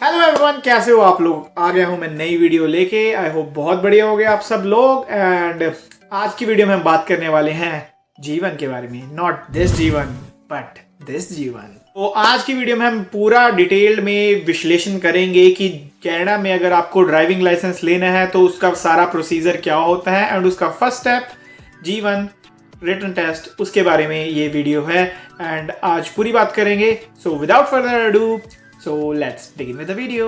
Hello everyone, कैसे हो आप लोग। आ गया हूं मैं नई वीडियो लेके। आई होप बहुत बढ़िया हो गया आप सब लोग। एंड आज की वीडियो में हम बात करने वाले हैं जीवन के बारे में। नॉट दिस जीवन बट दिस जीवन। तो आज की वीडियो में हम पूरा डिटेल्ड में विश्लेषण करेंगे कि कनाडा में अगर आपको ड्राइविंग लाइसेंस लेना है तो उसका सारा प्रोसीजर क्या होता है एंड उसका फर्स्ट स्टेप जीवन रिटन टेस्ट, उसके बारे में ये वीडियो है एंड आज पूरी बात करेंगे। So without further ado, So let's begin with the video.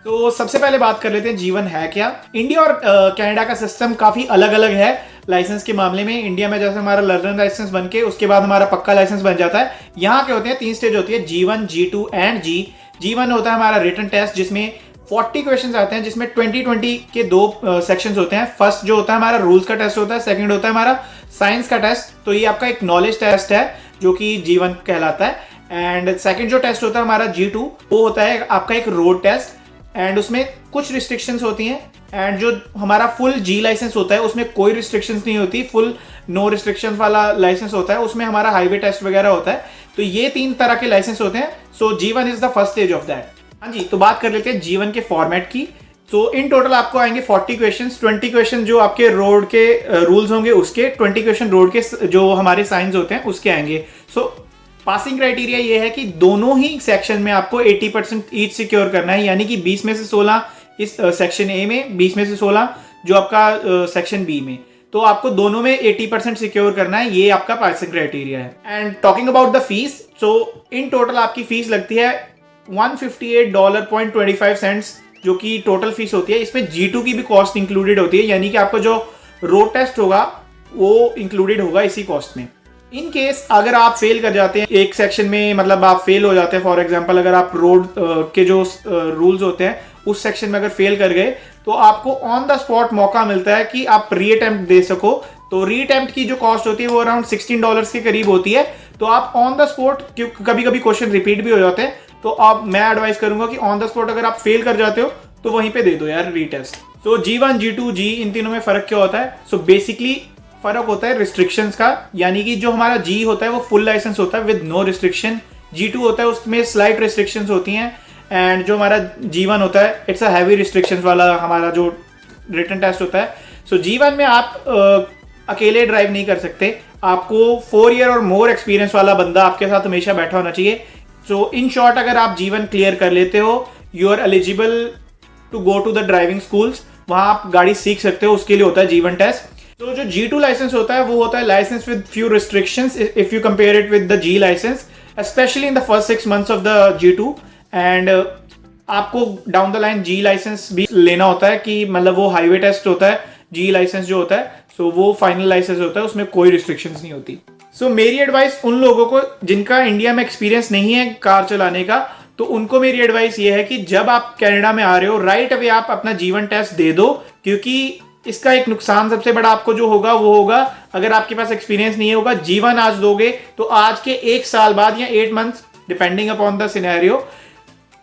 तो सबसे पहले बात कर लेते हैं जीवन है क्या। इंडिया और कनाडा का सिस्टम काफी अलग अलग है लाइसेंस के मामले में। इंडिया में जैसे हमारा लर्नर लाइसेंस बनके उसके बाद हमारा पक्का लाइसेंस बन जाता है। यहाँ के होते हैं 3 स्टेज होती है, G1, G2 and G। G1 होता है हमारा रिटन टेस्ट जिसमें 40 क्वेश्चंस आते हैं, जिसमें 20 के 2 सेक्शंस होते हैं। फर्स्ट जो होता है हमारा रूल्स का टेस्ट होता है, सेकंड होता है हमारा साइंस का टेस्ट। तो ये आपका एक नॉलेज टेस्ट है जो कि जीवन कहलाता है। एंड सेकंड जो टेस्ट होता है हमारा G2, वो होता है आपका एक रोड टेस्ट एंड उसमें कुछ रिस्ट्रिक्शंस होती हैं। एंड जो हमारा फुल G लाइसेंस होता है उसमें कोई रिस्ट्रिक्शंस नहीं होती, फुल नो रिस्ट्रिक्शंस वाला लाइसेंस होता है। उसमें हमारा हाईवे टेस्ट वगैरह होता है। तो ये 3 तरह के लाइसेंस होते हैं। सो G1 is the first stage of that. हाँ जी, तो बात कर लेते हैं जीवन के फॉर्मेट की। तो इन टोटल आपको आएंगे 40 क्वेश्चंस। 20 क्वेश्चन जो आपके रोड के रूल्स होंगे उसके, 20 क्वेश्चन रोड के जो हमारे साइंस होते हैं उसके आएंगे। सो पासिंग क्राइटेरिया ये है कि दोनों ही सेक्शन में आपको 80% ईच सिक्योर करना है, यानी कि 20 में से 16 इस सेक्शन ए में, 20 में से 16 जो आपका सेक्शन बी में। तो आपको दोनों में 80% सिक्योर करना है, ये आपका पासिंग क्राइटेरिया है। And talking about the fees, so in total आपकी फीस लगती है $158.25 जो कि टोटल फीस होती है। इसमें G2 की भी कॉस्ट इंक्लूडेड होती है, यानी कि आपका जो रोड टेस्ट होगा वो इंक्लूडेड होगा इसी कॉस्ट में। इन केस अगर आप फेल कर जाते हैं एक सेक्शन में, मतलब आप फेल हो जाते हैं, फॉर एग्जांपल अगर आप रोड के जो रूल्स होते हैं उस सेक्शन में अगर फेल कर गए तो आपको ऑन द स्पॉट मौका मिलता है कि आप री अटेम्प्ट दे सको। तो री अटेम्प्ट की जो कॉस्ट होती है वो अराउंड $16 के करीब होती है। तो आप ऑन द स्पॉट, कभी कभी क्वेश्चन रिपीट भी हो जाते हैं, तो आप मैं एडवाइस करूंगा कि ऑन द स्पॉट अगर आप फेल कर जाते हो तो वहीं पे दे दो यार रीटेस्ट। तो G1, G2, G इन तीनों में फर्क क्या होता है? सो बेसिकली फर्क होता है रिस्ट्रिक्शंस का, यानी कि जो हमारा G होता है वो फुल लाइसेंस होता है विद नो रिस्ट्रिक्शन। G2 होता है उसमें स्लाइट रिस्ट्रिक्शंस होती हैं। एंड जो हमारा G1 होता है इट्स अ हैवी रिस्ट्रिक्शंस वाला हमारा जो रिटन टेस्ट होता है। सो G1 में आप अकेले ड्राइव नहीं कर सकते, आपको 4 ईयर और मोर एक्सपीरियंस वाला बंदा आपके साथ हमेशा बैठा होना चाहिए। सो इन शॉर्ट, अगर आप G1 क्लियर कर लेते हो, you are eligible to go to the driving schools, वहां आप गाड़ी सीख सकते हो, उसके लिए होता है G1 टेस्ट। तो जो G2 लाइसेंस होता है वो होता है licence with few restrictions if you compare it with the G licence, specially in the first 6 months of the G2। And आपको down the line G licence भी लेना होता है, कि मतलब वो हाईवे टेस्ट होता है G लाइसेंस जो होता है। सो वो फाइनल लाइसेंस होता है, उसमें कोई रिस्ट्रिक्शंस नहीं होती। सो मेरी एडवाइस उन लोगों को जिनका इंडिया में एक्सपीरियंस नहीं है कार चलाने का, तो उनको मेरी एडवाइस ये है कि जब आप कनाडा में आ रहे हो राइट अवे आप अपना G1 टेस्ट दे दो, क्योंकि इसका एक नुकसान सबसे बड़ा आपको जो होगा वो होगा, अगर आपके पास एक्सपीरियंस नहीं होगा, G1 आज दोगे तो आज के 1 साल बाद या 8 months depending upon the scenario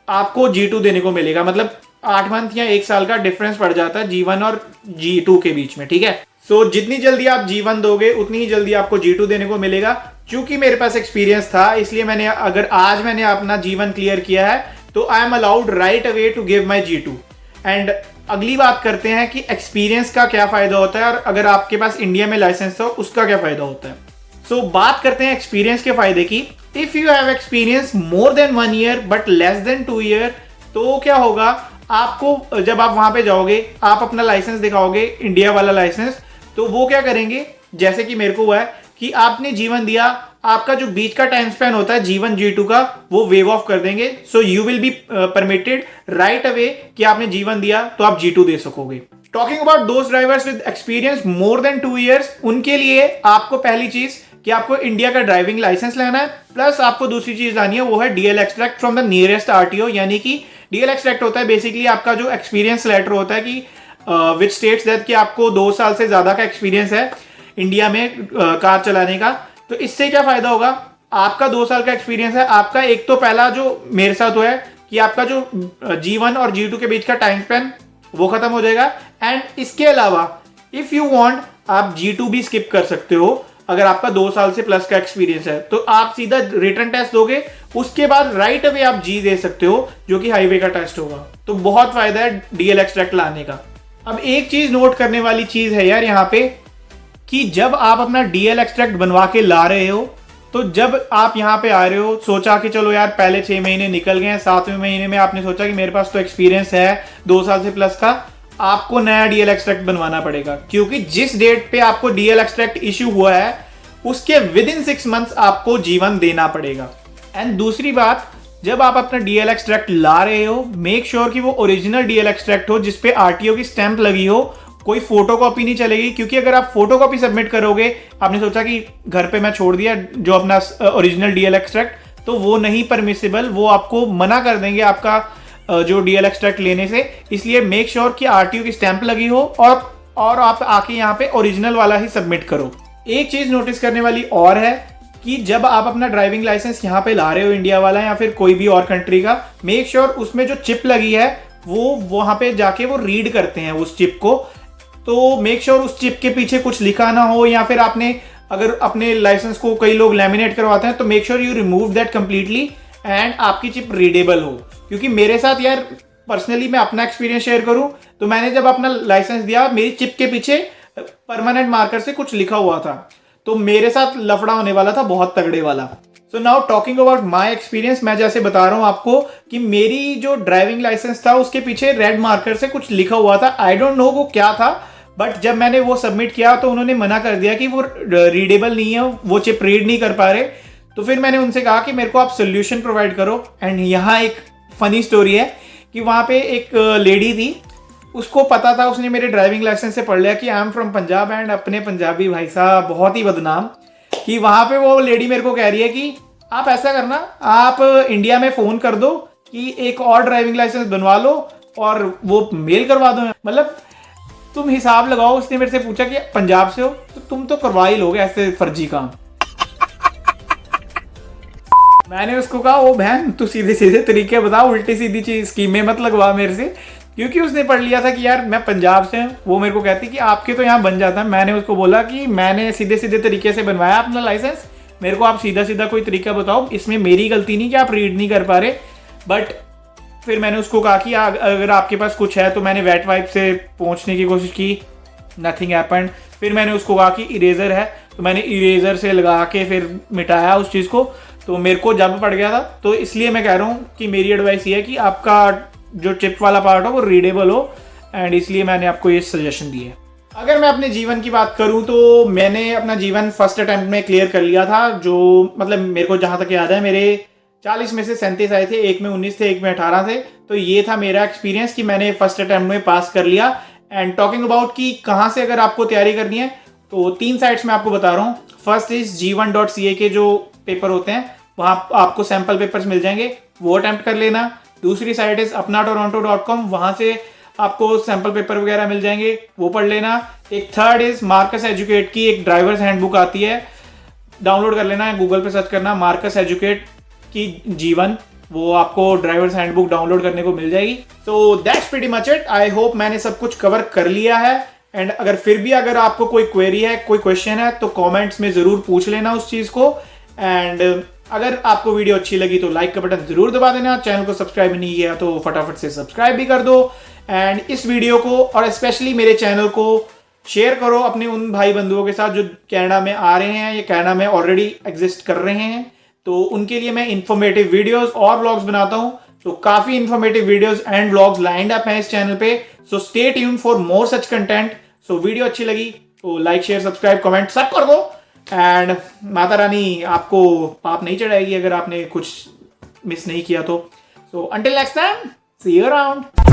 आपको G2 देने को मिलेगा। मतलब 8 month या 1 साल का डिफरेंस पड़ जाता है G1 और G2 के बीच में, ठीक है। सो जितनी जल्दी आप G1 दोगे उतनी ही जल्दी आपको G2 देने को मिलेगा। क्योंकि मेरे पास एक्सपीरियंस था इसलिए मैंने अपना G1 क्लियर किया है तो I am allowed right away to give my G2। And अगली बात करते हैं कि एक्सपीरियंस का क्या फायदा होता है और अगर आपके पास इंडिया में लाइसेंस हो उसका क्या फायदा होता है। सो बात करते हैं एक्सपीरियंस के फायदे की। If you have experience more than 1 year but less than 2 year, तो क्या होगा, आपको जब आप वहां पे जाओगे आप अपना लाइसेंस दिखाओगे, इंडिया वाला लाइसेंस, तो वो क्या करेंगे, जैसे कि मेरे को हुआ है कि आपने G1 दिया, आपका जो बीच का टाइम स्पैन होता है G1 G2 का वो वेव ऑफ कर देंगे। So you will be permitted right away कि आपने G1 दिया तो आप G2 दे सकोगे। Talking about those drivers with experience more than 2 years, उनके लिए आपको पहली चीज कि आपको इंडिया का ड्राइविंग लाइसेंस लेना है, प्लस आपको दूसरी चीज लानी है वो है DL extract from the nearest RTO। यानी कि DL एक्सट्रैक्ट होता है बेसिकली आपका जो एक्सपीरियंस लेटर होता है कि विच स्टेट्स दैट कि आपको 2 साल से ज्यादा का एक्सपीरियंस है इंडिया में कार चलाने का। तो इससे क्या फायदा होगा, आपका 2 साल का एक्सपीरियंस है, आपका एक तो पहला जो मेरे साथ हुआ है कि आपका जो G1 और G2 के बीच का टाइम स्पेन वो खत्म हो जाएगा। एंड इसके अलावा इफ यू वांट आप G2 भी स्किप कर सकते हो अगर आपका 2 साल से प्लस का एक्सपीरियंस है तो आप सीधा रिटर्न टेस्ट दोगे, उसके बाद राइट अवे आप जी दे सकते हो जो कि हाईवे का टेस्ट होगा। तो बहुत फायदा है डीएल एक्सट्रैक्ट लाने का। अब एक चीज नोट करने वाली चीज है यार यहाँ पे कि जब आप अपना डीएल एक्सट्रैक्ट बनवा के ला रहे हो, तो जब आप यहाँ पे आ रहे हो, सोचा कि चलो यार पहले 6 महीने निकल गए, 7वें महीने में आपने सोचा कि मेरे पास तो एक्सपीरियंस है 2 साल से प्लस का, आपको नया डीएल एक्सट्रैक्ट बनवाना पड़ेगा। क्योंकि जिस डेट पे आपको डीएल एक्सट्रैक्ट इश्यू हुआ है उसके विद इन 6 मंथ्स आपको जीवन देना पड़ेगा। एंड दूसरी बात, जब आप अपना डीएल एक्सट्रैक्ट ला रहे हो, मेक श्योर कि वो ओरिजिनल डीएल एक्सट्रैक्ट हो जिसपे आरटीओ की स्टैंप लगी हो, कोई फोटो कॉपी नहीं चलेगी। क्योंकि अगर आप फोटो कॉपी सबमिट करोगे, आपने सोचा कि घर पे मैं छोड़ दिया जो अपना ओरिजिनल डीएल एक्सट्रैक्ट, तो वो नहीं परमिसिबल, वो आपको मना कर देंगे आपका जो डीएल एक्सट्रैक्ट लेने से। इसलिए मेक श्योर कि आरटीओ की स्टैंप लगी हो और आप आके यहाँ पे ओरिजिनल वाला ही सबमिट करो। एक चीज नोटिस करने वाली और है कि जब आप अपना ड्राइविंग लाइसेंस यहाँ पे ला रहे हो, इंडिया वाला या फिर कोई भी और कंट्री का, मेक श्योर उसमें जो चिप लगी है वो वहां पे जाके वो रीड करते हैं उस चिप को। तो मेक श्योर उस चिप के पीछे कुछ लिखा ना हो, या फिर आपने अगर अपने लाइसेंस को कई लोग लैमिनेट करवाते हैं तो make sure you remove that completely and आपकी चिप रीडेबल हो। क्योंकि मेरे साथ यार पर्सनली मैं अपना एक्सपीरियंस शेयर करूं तो मैंने जब अपना लाइसेंस दिया, मेरी चिप के पीछे परमानेंट मार्कर से कुछ लिखा हुआ था, तो मेरे साथ लफड़ा होने वाला था बहुत तगड़े वाला। So now talking about my experience, मैं जैसे बता रहा हूं आपको कि मेरी जो ड्राइविंग लाइसेंस था उसके पीछे रेड मार्कर से कुछ लिखा हुआ था। आई डोंट नो वो क्या था, बट जब मैंने वो सबमिट किया तो उन्होंने मना कर दिया कि वो रीडेबल नहीं है, वो चिप रीड नहीं कर पा रहे। तो फिर मैंने उनसे कहा कि मेरे को आप सोल्यूशन प्रोवाइड करो। एंड यहाँ एक फनी स्टोरी है कि वहाँ पे एक लेडी थी, उसको पता था, उसने मेरे ड्राइविंग लाइसेंस से पढ़ लिया कि I am from Punjab and अपने पंजाबी भाई साहब बहुत ही बदनाम, कि वहाँ पे वो लेडी मेरे को कह रही है कि आप ऐसा करना, आप इंडिया में फ़ोन कर दो कि एक और ड्राइविंग लाइसेंस बनवा लो और वो मेल करवा दो। मतलब तुम हिसाब लगाओ, उसने मेरे से पूछा कि पंजाब से हो तो तुम तो करवा ही लोगे ऐसे फर्जी काम। मैंने उसको कहा ओ बहन तू सीधे सीधे तरीके बता, उल्टी सीधी चीज स्कीमें मत लगवा मेरे से। क्योंकि उसने पढ़ लिया था कि यार मैं पंजाब से हूँ, वो मेरे को कहती कि आपके तो यहाँ बन जाता है। मैंने उसको बोला कि मैंने सीधे सीधे तरीके से बनवाया अपना लाइसेंस, मेरे को आप सीधा सीधा कोई तरीका बताओ, इसमें मेरी गलती नहीं कि आप रीड नहीं कर पा रहे। बट फिर मैंने उसको कहा कि अगर आपके पास कुछ है तो मैंने वेट वाइप से पहुँचने की कोशिश की, नथिंग हैपेंड। फिर मैंने उसको कहा कि इरेजर है, तो मैंने इरेजर से लगा के फिर मिटाया उस चीज़ को, तो मेरे को जब पड़ गया था। तो इसलिए मैं कह रहा हूँ कि मेरी एडवाइस ये है कि आपका जो चिप वाला पार्ट हो वो रीडेबल हो, एंड इसलिए मैंने आपको ये सजेशन दी है। अगर मैं अपने जीवन की बात करूं तो मैंने अपना जीवन फर्स्ट अटेम्प्ट में क्लियर कर लिया था। जो मतलब मेरे को जहां तक याद है मेरे 40 में से 37 आए थे, एक में 19 थे, एक में 18 थे। तो ये था मेरा एक्सपीरियंस कि मैंने फर्स्ट अटेम्प्ट में पास कर लिया। एंड टॉकिंग अबाउट कि कहाँ से अगर आपको तैयारी करनी है तो 3 साइट्स में आपको बता रहा हूँ। फर्स्ट इज g1.ca के जो पेपर होते हैं वहाँ आपको सैम्पल पेपर्स मिल जाएंगे, वो अटेम्प्ट कर लेना। दूसरी साइट इज apnatoronto.com, वहाँ से आपको सैम्पल पेपर वगैरह मिल जाएंगे, वो पढ़ लेना। एक थर्ड इज मार्कस एजुकेट की एक ड्राइवर्स हैंडबुक आती है, डाउनलोड कर लेना है, गूगल पे सर्च करना मार्कस एजुकेट की जीवन, वो आपको ड्राइवर्स हैंडबुक डाउनलोड करने को मिल जाएगी। So that's pretty much it. I hope मैंने सब कुछ कवर कर लिया है। एंड अगर फिर भी अगर आपको कोई क्वेरी है, कोई क्वेश्चन है तो कमेंट्स में जरूर पूछ लेना उस चीज को। एंड अगर आपको वीडियो अच्छी लगी तो लाइक का बटन जरूर दबा देना, चैनल को सब्सक्राइब नहीं किया तो फटाफट से सब्सक्राइब भी कर दो। एंड इस वीडियो को और स्पेशली मेरे चैनल को शेयर करो अपने उन भाई बंधुओं के साथ जो कनाडा में आ रहे हैं या कनाडा में ऑलरेडी एग्जिस्ट कर रहे हैं। तो उनके लिए मैं इंफॉर्मेटिव वीडियोस और व्लॉग्स बनाता हूं, तो काफी informative videos and vlogs lined up हैं इस चैनल पे। So stay tuned for more such content. So video अच्छी लगी तो लाइक शेयर सब्सक्राइब कमेंट सब कर दो। एंड माता रानी आपको पाप नहीं चढ़ाएगी अगर आपने कुछ मिस नहीं किया तो। So until next time, see you around.